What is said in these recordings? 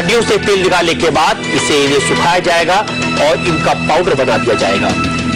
हड्डियों से तेल निकालने के बाद इसे सुखाया जाएगा और इनका पाउडर बना दिया जाएगा।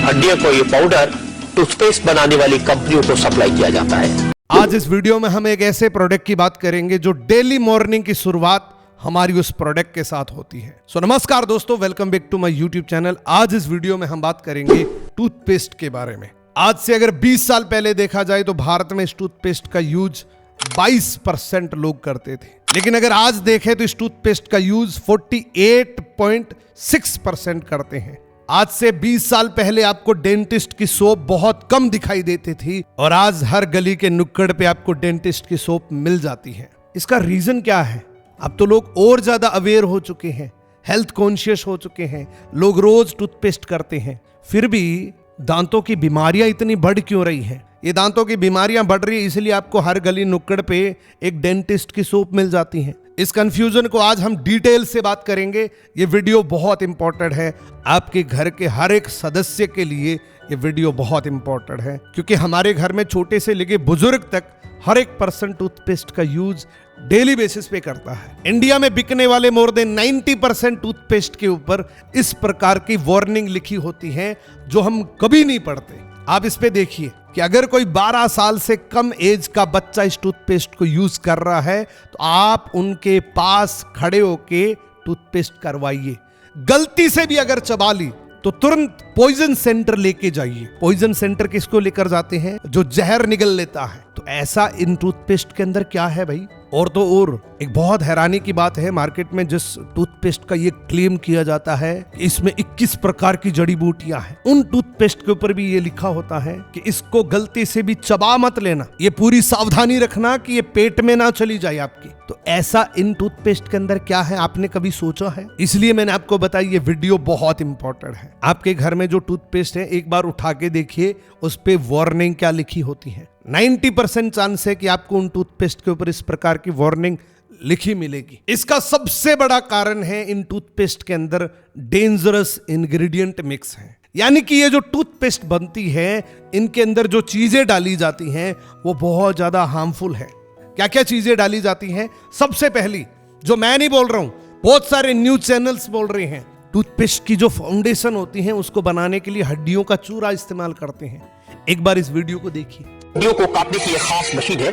हड्डियों को ये पाउडर टूथपेस्ट बनाने वाली कंपनियों को सप्लाई किया जाता है। आज इस वीडियो में हम एक ऐसे प्रोडक्ट की बात करेंगे जो डेली मॉर्निंग की शुरुआत हमारी उस प्रोडक्ट के साथ होती है। नमस्कार दोस्तों, welcome back to my YouTube channel. आज इस वीडियो में हम बात करेंगे टूथपेस्ट के बारे में। आज से अगर 20 साल पहले देखा जाए तो भारत में इस टूथपेस्ट का यूज 22% लोग करते थे, लेकिन अगर आज देखें तो इस टूथपेस्ट का यूज 48.6% करते हैं। आज से 20 साल पहले आपको डेंटिस्ट की सोप बहुत कम दिखाई देती थी और आज हर गली के नुक्कड़ पे आपको डेंटिस्ट की सोप मिल जाती है। इसका रीजन क्या है? अब तो लोग और ज्यादा अवेयर हो चुके हैं, हेल्थ कॉन्शियस हो चुके हैं, लोग रोज टूथपेस्ट करते हैं। फिर भी दांतों की बीमारियां इतनी बढ़ क्यों रही हैं? ये दांतों की बीमारियां बढ़ रही है इसलिए आपको हर गली नुक्कड़ पे एक डेंटिस्ट की सोप मिल जाती है। इस कंफ्यूजन को आज हम डिटेल से बात करेंगे। ये वीडियो बहुत इंपॉर्टेंट है, आपके घर के हर एक सदस्य के लिए ये वीडियो बहुत इंपॉर्टेंट है, क्योंकि हमारे घर में छोटे से लेके बुजुर्ग तक हर एक पर्सन टूथपेस्ट का यूज डेली बेसिस पे करता है। इंडिया में बिकने वाले मोर देन 90% टूथपेस्ट के ऊपर इस प्रकार की वार्निंग लिखी होती है जो हम कभी नहीं पढ़ते। आप इस पे देखिए कि अगर कोई 12 साल से कम एज का बच्चा इस टूथपेस्ट को यूज कर रहा है तो आप उनके पास खड़े होके टूथपेस्ट करवाइए। गलती से भी अगर चबा ली तो तुरंत पॉइजन सेंटर लेके जाइए। पॉइजन सेंटर किसको लेकर जाते हैं? जो जहर निगल लेता है। तो ऐसा इन टूथपेस्ट के अंदर क्या है भाई? और तो और एक बहुत हैरानी की बात है, मार्केट में जिस टूथपेस्ट का ये क्लेम किया जाता है इसमें 21 प्रकार की जड़ी बूटियां हैं, उन टूथपेस्ट के ऊपर भी ये लिखा होता है कि इसको गलती से भी चबा मत लेना, ये पूरी सावधानी रखना कि ये पेट में ना चली जाए आपकी। तो ऐसा इन टूथपेस्ट के अंदर क्या है, आपने कभी सोचा है? इसलिए मैंने आपको बताया ये वीडियो बहुत इंपॉर्टेंट है। आपके घर में जो टूथपेस्ट है एक बार उठा के देखिए उस पे वार्निंग क्या लिखी होती है। 90% चांस है कि आपको उन टूथपेस्ट के ऊपर इस प्रकार की वार्निंग लिखी मिलेगी। इसका सबसे बड़ा कारण है इन टूथपेस्ट के अंदर डेंजरस इंग्रेडिएंट मिक्स है। यानी कि ये जो टूथपेस्ट बनती है इनके अंदर जो चीजें डाली जाती हैं वो बहुत ज्यादा हार्मफुल है। क्या क्या चीजें डाली जाती हैं? सबसे पहली, जो मैं नहीं बोल रहा हूं, बहुत सारे न्यूज चैनल्स बोल रहे हैं, टूथपेस्ट की जो फाउंडेशन होती है उसको बनाने के लिए हड्डियों का चूरा इस्तेमाल करते हैं। एक बार इस वीडियो को देखिए। हड्डियों को काटने की एक खास मशीन है।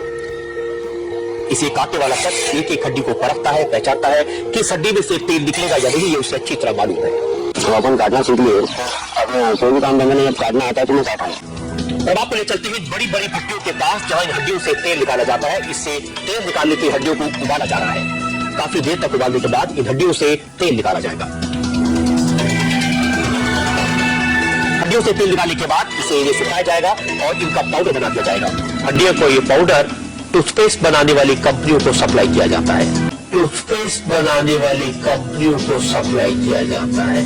इसे काटने वाला शख्स एक एक हड्डी को परखता है, पहचानता है कि इस हड्डी में से तेल निकलेगा या नहीं, ये उसे अच्छी तरह मालूम है। तो अपन काटना सीख लिए, अपने कोई भी काम धंधा नहीं, अब काटना आता है तो मैं काटा हूं। अब आपको ले चलते हुए बड़ी बड़ी हड्डियों के पास, जहां इन हड्डियों से तेल निकाला जाता है। इससे तेल निकालने की हड्डियों को उबाला जा रहा है। काफी देर तक उबालने के बाद इन हड्डियों से तेल निकाला जाएगा। हड्डियों से तेल निकालने के बाद इसे सुखाया जाएगा और इनका पाउडर बना दिया जाएगा। हड्डियों को ये पाउडर टूथपेस्ट बनाने वाली कंपनियों को सप्लाई किया जाता है। टूथपेस्ट बनाने वाली कंपनियों को सप्लाई किया जाता है।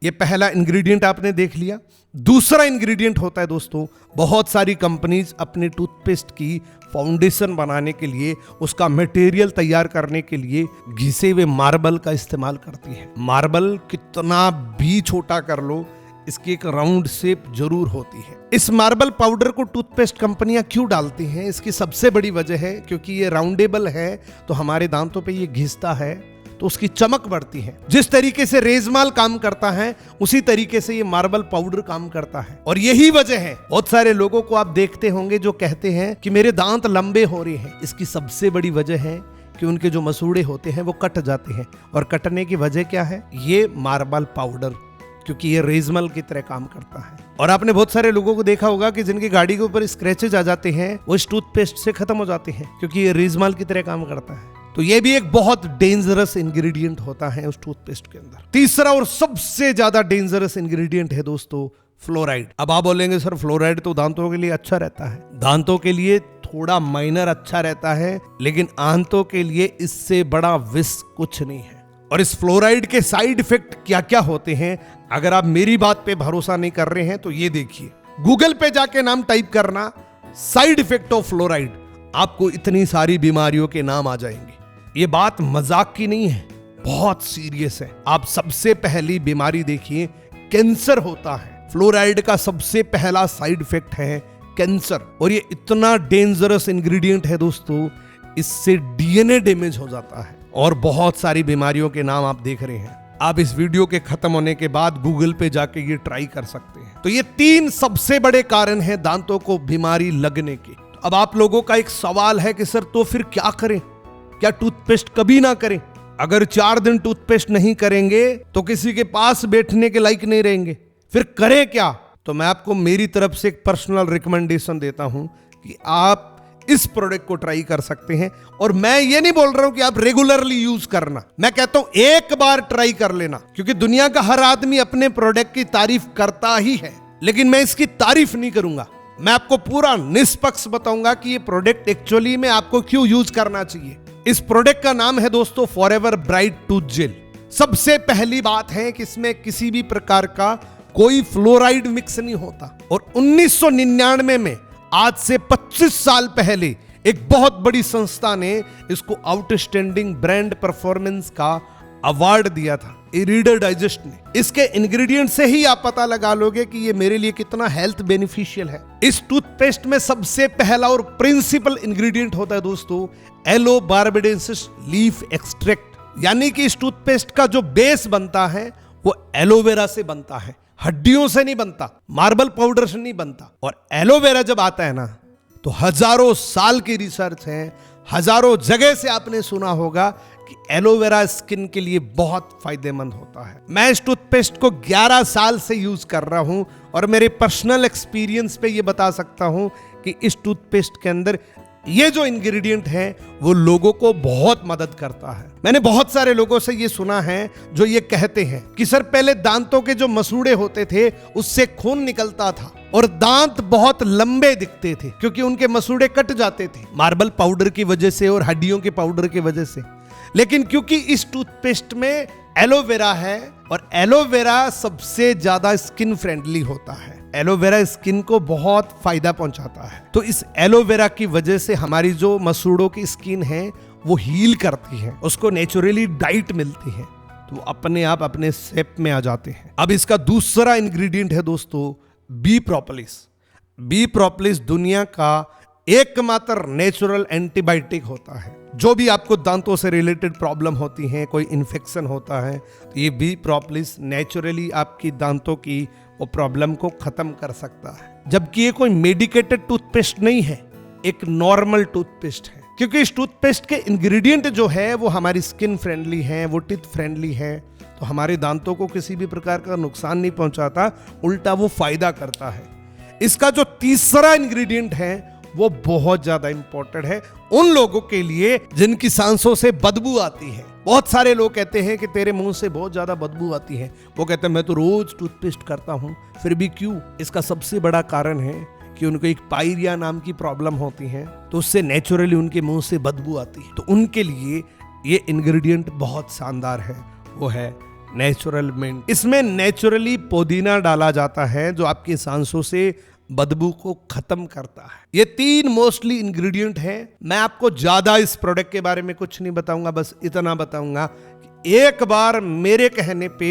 ये पहला इंग्रेडिएंट आपने देख लिया। दूसरा इंग्रेडिएंट होता है दोस्तों, बहुत सारी कंपनीज अपने टूथपेस्ट की फाउंडेशन बनाने के लिए, उसका मटेरियल तैयार करने के लिए घिसे हुए मार्बल का इस्तेमाल करती है। मार्बल कितना भी छोटा कर लो, इसकी एक राउंड शेप जरूर होती है। इस मार्बल पाउडर को टूथपेस्ट कंपनियां क्यों डालती हैं? इसकी सबसे बड़ी वजह है क्योंकि ये राउंडेबल है तो हमारे दांतों पे ये घिसता है तो उसकी चमक बढ़ती है। जिस तरीके से रेजमाल काम करता है उसी तरीके से ये मार्बल पाउडर काम करता है। और यही वजह है, बहुत सारे लोगों को आप देखते होंगे जो कहते हैं कि मेरे दांत लंबे हो रहे हैं। इसकी सबसे बड़ी वजह है कि उनके जो मसूड़े होते हैं वो कट जाते हैं। और कटने की वजह क्या है? ये मार्बल पाउडर, क्योंकि ये रेजमल की तरह काम करता है। और आपने बहुत सारे लोगों को देखा होगा कि जिनकी गाड़ी के ऊपर स्क्रैचेज आ जाते हैं वो इस टूथपेस्ट से खत्म हो जाते हैं, क्योंकि ये रेजमल की तरह काम करता है। तो ये भी एक बहुत डेंजरस इंग्रेडिएंट होता है उस टूथपेस्ट के अंदर। तीसरा और सबसे ज्यादा डेंजरस इंग्रेडिएंट है दोस्तों फ्लोराइड। अब आप बोलेंगे सर फ्लोराइड तो दांतों के लिए अच्छा रहता है। दांतों के लिए थोड़ा माइनर अच्छा रहता है, लेकिन आंतों के लिए इससे बड़ा विष कुछ नहीं है। और इस फ्लोराइड के साइड इफेक्ट क्या क्या होते हैं, अगर आप मेरी बात पे भरोसा नहीं कर रहे हैं तो ये देखिए। गूगल पे जाके नाम टाइप करना साइड इफेक्ट ऑफ फ्लोराइड, आपको इतनी सारी बीमारियों के नाम आ जाएंगे। ये बात मजाक की नहीं है, बहुत सीरियस है। आप सबसे पहली बीमारी देखिए, कैंसर होता है। फ्लोराइड का सबसे पहला साइड इफेक्ट है कैंसर। और ये इतना डेंजरस इंग्रेडिएंट है दोस्तों, इससे डीएनए डैमेज हो जाता है। और बहुत सारी बीमारियों के नाम आप देख रहे हैं। आप इस वीडियो के खत्म होने के बाद गूगल पे जाके ये ट्राई कर सकते हैं। तो ये 3 सबसे बड़े कारण हैं दांतों को बीमारी लगने के। तो अब आप लोगों का एक सवाल है कि सर तो फिर क्या करें, क्या टूथपेस्ट कभी ना करें? अगर 4 दिन टूथपेस्ट नहीं करेंगे तो किसी के पास बैठने के लायक नहीं रहेंगे, फिर करें क्या? तो मैं आपको मेरी तरफ से एक पर्सनल रिकमेंडेशन देता हूं कि आप इस प्रोडक्ट को ट्राई कर सकते हैं। और मैं ये नहीं बोल रहा हूं कि आप रेगुलरली यूज करना, मैं कहता हूं एक बार ट्राई कर लेना, क्योंकि दुनिया का हर आदमी अपने प्रोडक्ट की तारीफ करता ही है, लेकिन मैं इसकी तारीफ नहीं करूंगा। मैं आपको पूरा निष्पक्ष बताऊंगा कि ये प्रोडक्ट एक्चुअली में आपको क्यों यूज करना चाहिए। इस प्रोडक्ट का नाम है दोस्तों फॉरएवर ब्राइट टूथ जेल। सबसे पहली बात है कि इसमें किसी भी प्रकार का कोई फ्लोराइड मिक्स नहीं होता। और 1999 में, आज से 25 साल पहले, एक बहुत बड़ी संस्था ने इसको आउटस्टैंडिंग ब्रांड परफॉर्मेंस का अवार्ड दिया था, रीडर डाइजेस्ट ने। इसके इंग्रेडिएंट से ही आप पता लगा लोगे कि ये मेरे लिए कितना हेल्थ बेनिफिशियल है। इस टूथपेस्ट में सबसे पहला और प्रिंसिपल इंग्रेडिएंट होता है दोस्तों एलो बार्बाडेंसिस लीफ एक्सट्रैक्ट। यानी कि इस टूथपेस्ट का जो बेस बनता है वो एलोवेरा से बनता है, हड्डियों से नहीं बनता, मार्बल पाउडर से नहीं बनता। और एलोवेरा जब आता है ना, तो हजारों साल की रिसर्च है, हजारों जगह से आपने सुना होगा कि एलोवेरा स्किन के लिए बहुत फायदेमंद होता है। मैं इस टूथपेस्ट को 11 साल से यूज कर रहा हूं और मेरे पर्सनल एक्सपीरियंस पे ये बता सकता हूं कि इस टूथपेस्ट के अंदर ये जो इंग्रेडिएंट है वो लोगों को बहुत मदद करता है। मैंने बहुत सारे लोगों से ये सुना है जो ये कहते हैं कि सर पहले दांतों के जो मसूड़े होते थे उससे खून निकलता था और दांत बहुत लंबे दिखते थे क्योंकि उनके मसूड़े कट जाते थे मार्बल पाउडर की वजह से और हड्डियों के पाउडर की वजह से। लेकिन क्योंकि इस टूथपेस्ट में एलोवेरा है और एलोवेरा सबसे ज्यादा स्किन फ्रेंडली होता है, एलोवेरा स्किन को बहुत फायदा पहुंचाता है, तो इस एलोवेरा की वजह से हमारी जो मसूड़ों की स्किन है वो हील करती है, उसको नेचुरली डाइट मिलती है, तो अपने आप अपने शेप में आ जाते हैं। अब इसका दूसरा इंग्रेडिएंट है दोस्तों बी प्रोपोलिस। बी प्रोपोलिस दुनिया का एकमात्र नेचुरल एंटीबायोटिक होता है। जो भी आपको दांतों से रिलेटेड प्रॉब्लम होती है, कोई इन्फेक्शन होता है, तो ये बी प्रोपोलिस नेचुरली आपकी दांतों की वो प्रॉब्लम को खत्म कर सकता है। जबकि ये कोई मेडिकेटेड टूथपेस्ट नहीं है, एक नॉर्मल टूथपेस्ट है, क्योंकि इस टूथपेस्ट के इंग्रेडिएंट जो है वो हमारी स्किन फ्रेंडली है, वो टीथ फ्रेंडली है, तो हमारे दांतों को किसी भी प्रकार का नुकसान नहीं पहुंचाता, उल्टा वो फायदा करता है। इसका जो तीसरा इंग्रेडिएंट है वो बहुत ज्यादा इंपॉर्टेंट है उन लोगों के लिए जिनकी सांसों से बदबू आती है। बहुत सारे लोग कहते हैं कि तेरे मुंह से बहुत ज्यादा बदबू आती है, वो कहते हैं मैं तो रोज टूथपेस्ट करता हूं, फिर भी क्यों? इसका सबसे बड़ा कारण है कि उनको एक पायरिया नाम की प्रॉब्लम होती है, तो उससे नेचुरली उनके मुंह से बदबू आती है। तो उनके लिए ये इंग्रेडिएंट बहुत शानदार है, वो है नेचुरल मिंट। इसमें नेचुरली पुदीना डाला जाता है जो आपकी सांसों से बदबू को खत्म करता है। ये 3 मोस्टली इंग्रेडिएंट हैं। मैं आपको ज्यादा इस प्रोडक्ट के बारे में कुछ नहीं बताऊंगा, बस इतना बताऊंगा कि एक बार मेरे कहने पे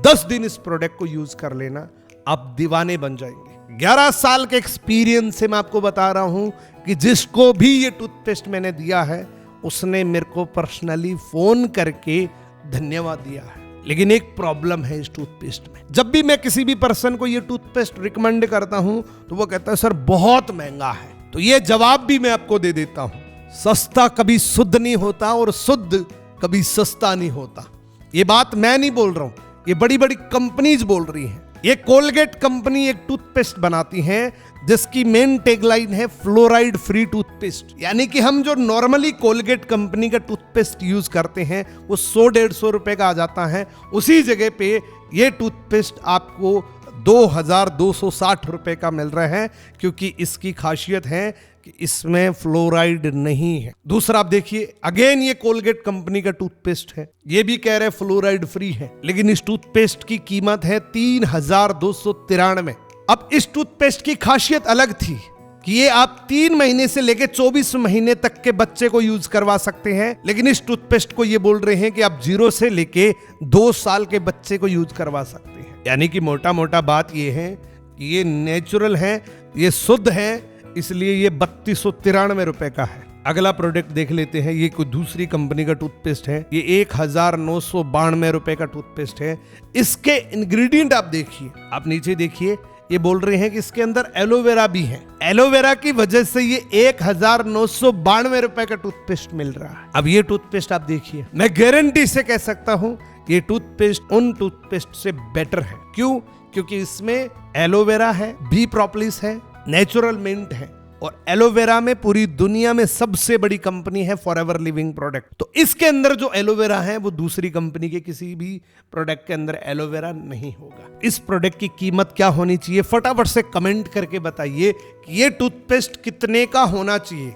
10 दिन इस प्रोडक्ट को यूज कर लेना, आप दीवाने बन जाएंगे। 11 साल के एक्सपीरियंस से मैं आपको बता रहा हूं कि जिसको भी ये टूथपेस्ट मैंने दिया है उसने मेरे को पर्सनली फोन करके धन्यवाद दिया है। लेकिन एक प्रॉब्लम है इस टूथपेस्ट में, जब भी मैं किसी भी पर्सन को ये टूथपेस्ट रिकमेंड करता हूं तो वो कहता है सर बहुत महंगा है। तो ये जवाब भी मैं आपको दे देता हूं, सस्ता कभी शुद्ध नहीं होता और शुद्ध कभी सस्ता नहीं होता। ये बात मैं नहीं बोल रहा हूं, ये बड़ी बड़ी कंपनीज बोल रही हैं। ये कोलगेट कंपनी एक टूथपेस्ट बनाती है जिसकी मेन टैगलाइन है फ्लोराइड फ्री टूथपेस्ट, यानी कि हम जो नॉर्मली कोलगेट कंपनी का टूथपेस्ट यूज करते हैं वो 100-150 रुपए का आ जाता है, उसी जगह पे ये टूथपेस्ट आपको 2260 रुपए का मिल रहा है, क्योंकि इसकी खासियत है कि इसमें फ्लोराइड नहीं है। दूसरा आप देखिए, अगेन ये कोलगेट कंपनी का टूथपेस्ट है, ये भी कह रहे फ्लोराइड फ्री है, लेकिन इस टूथपेस्ट की कीमत है 3293। अब इस टूथपेस्ट की खासियत अलग थी कि ये आप 3 महीने से लेकर 24 महीने तक के बच्चे को यूज करवा सकते हैं, लेकिन इस टूथपेस्ट को ये बोल रहे हैं कि आप 0 से लेके 2 साल के बच्चे को यूज करवा सकते हैं। यानी कि मोटा मोटा बात ये है कि ये नेचुरल है, ये शुद्ध है, इसलिए ये 3293 रुपए का है। अगला प्रोडक्ट देख लेते हैं। ये कोई दूसरी कंपनी का टूथपेस्ट है। ये 1992 रुपए का टूथपेस्ट है। इसके इंग्रेडिएंट आप देखिए, आप नीचे देखिए, ये बोल रहे हैं कि इसके अंदर एलोवेरा भी है। एलोवेरा की वजह से ये 1992 रुपए का टूथपेस्ट मिल रहा है। अब ये टूथपेस्ट आप देखिए, मैं गारंटी से कह सकता हूं ये टूथपेस्ट उन टूथपेस्ट से बेटर है। क्यों? क्योंकि इसमें एलोवेरा है, बी प्रोपोलिस है, नेचुरल मिंट है, और एलोवेरा में पूरी दुनिया में सबसे बड़ी कंपनी है फॉरएवर लिविंग प्रोडक्ट। तो इसके अंदर जो एलोवेरा है वो दूसरी कंपनी के किसी भी प्रोडक्ट के अंदर एलोवेरा नहीं होगा। इस प्रोडक्ट की कीमत क्या होनी चाहिए, फटाफट से कमेंट करके बताइए कि ये टूथपेस्ट कितने का होना चाहिए।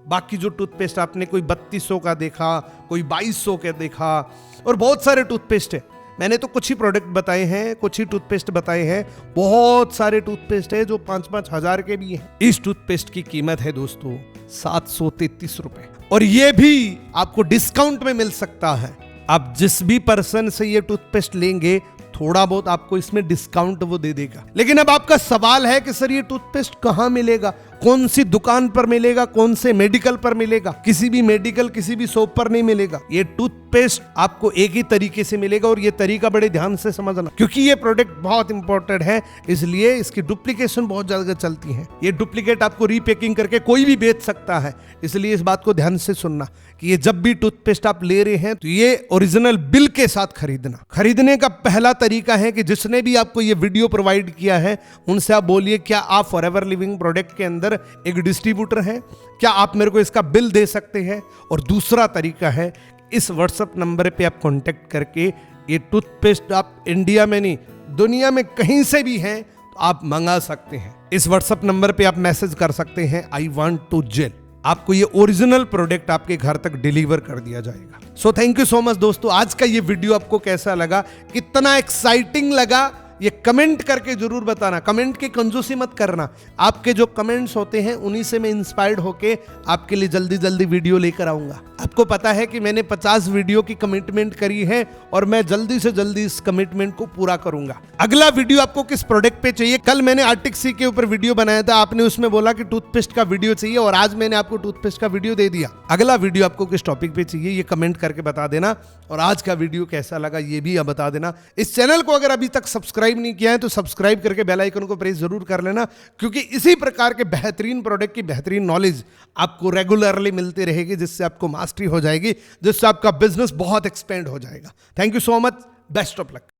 बाकी जो टूथपेस्ट आपने कोई 3200 का देखा, कोई 2200 का देखा, और बहुत सारे टूथपेस्ट है। मैंने तो कुछ ही प्रोडक्ट बताए हैं, कुछ ही टूथपेस्ट बताए हैं। बहुत सारे टूथपेस्ट है जो 5-5 हजार के भी हैं। इस टूथपेस्ट की कीमत है दोस्तों 733 रुपए, और ये भी आपको डिस्काउंट में मिल सकता है। आप जिस भी पर्सन से ये टूथपेस्ट लेंगे थोड़ा बहुत आपको इसमें डिस्काउंट वो दे देगा। लेकिन अब आपका सवाल है कि सर ये टूथपेस्ट कहां मिलेगा, कौन सी दुकान पर मिलेगा, कौन से मेडिकल पर मिलेगा? किसी भी मेडिकल, किसी भी शॉप पर नहीं मिलेगा। ये टूथपेस्ट आपको एक ही तरीके से मिलेगा, और ये तरीका बड़े ध्यान से समझना, क्योंकि ये प्रोडक्ट बहुत इंपॉर्टेंट है, इसलिए इसकी डुप्लीकेशन बहुत ज्यादा चलती है। ये डुप्लीकेट आपको रीपैकिंग करके कोई भी बेच सकता है, इसलिए इस बात को ध्यान से सुनना कि ये जब भी टूथपेस्ट आप ले रहे हैं तो ये ओरिजिनल बिल के साथ खरीदना। खरीदने का पहला तरीका है कि जिसने भी आपको ये वीडियो प्रोवाइड किया है उनसे आप बोलिए, क्या आप फॉरएवर लिविंग प्रोडक्ट के अंदर एक डिस्ट्रीब्यूटर हैं? क्या आप मेरे को इसका बिल दे सकते हैं? और दूसरा तरीका है, इस व्हाट्सएप नंबर पे आप कांटेक्ट करके ये टूथपेस्ट आप इंडिया में नहीं दुनिया में कहीं से भी हैं तो आप मंगा सकते हैं। इस व्हाट्सएप नंबर पे आप मैसेज कर सकते हैं आई वांट टू जेल, आपको ये ओरिजिनल प्रोडक्ट आपके घर तक डिलीवर कर दिया जाएगा। So thank you so much दोस्तों। आज का ये वीडियो आपको कैसा लगा, कितना एक्साइटिंग लगा, ये कमेंट करके जरूर बताना। कमेंट की कंजूसी मत करना, आपके जो कमेंट्स होते हैं उन्हीं से मैं इंस्पायर्ड होके आपके लिए जल्दी जल्दी वीडियो लेकर आऊंगा। आपको पता है कि मैंने 50 वीडियो की कमिटमेंट करी है, और मैं जल्दी से जल्दी इस कमिटमेंट को पूरा करूंगा। अगला वीडियो आपको किस प्रोडक्ट पे चाहिए? कल मैंने आर्टिक सी के ऊपर वीडियो बनाया था, आपने उसमें बोला कि टूथपेस्ट का वीडियो चाहिए, और आज मैंने आपको टूथपेस्ट का वीडियो दे दिया। अगला वीडियो आपको किस टॉपिक पे चाहिए ये कमेंट करके बता देना, और आज का वीडियो कैसा लगा ये भी आप बता देना। इस चैनल को अगर अभी तक सब्सक्राइब नहीं किया है तो सब्सक्राइब करके बेल आइकन को प्रेस जरूर कर लेना, क्योंकि इसी प्रकार के बेहतरीन प्रोडक्ट की बेहतरीन नॉलेज आपको रेगुलरली मिलती रहेगी, जिससे आपको मास्टरी हो जाएगी, जिससे आपका बिजनेस बहुत एक्सपेंड हो जाएगा। Thank you so much, best of luck.